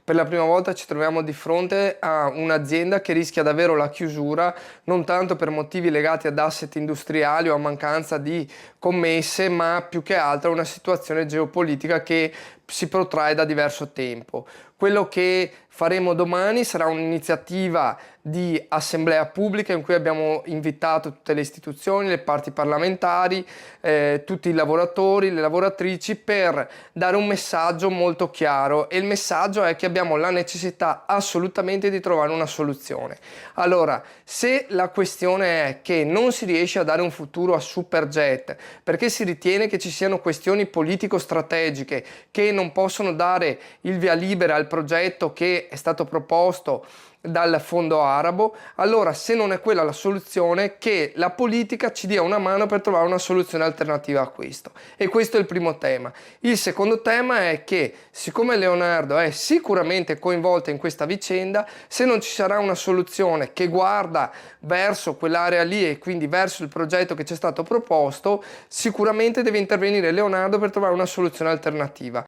per la prima volta ci troviamo di fronte a un'azienda che rischia davvero la chiusura, non tanto per motivi legati ad asset industriali o a mancanza di commesse, ma più che altro a una situazione geopolitica che si protrae da diverso tempo. Quello che faremo domani sarà un'iniziativa di assemblea pubblica in cui abbiamo invitato tutte le istituzioni, le parti parlamentari, tutti i lavoratori, le lavoratrici, per dare un messaggio molto chiaro, e il messaggio è che abbiamo la necessità assolutamente di trovare una soluzione. Allora, se la questione è che non si riesce a dare un futuro a Superjet perché si ritiene che ci siano questioni politico-strategiche che non possono dare il via libera al progetto che è stato proposto dal fondo arabo, allora se non è quella la soluzione, che la politica ci dia una mano per trovare una soluzione alternativa a questo. E questo è il primo tema. Il secondo tema è che, siccome Leonardo è sicuramente coinvolta in questa vicenda, se non ci sarà una soluzione che guarda verso quell'area lì e quindi verso il progetto che ci è stato proposto, sicuramente deve intervenire Leonardo per trovare una soluzione alternativa.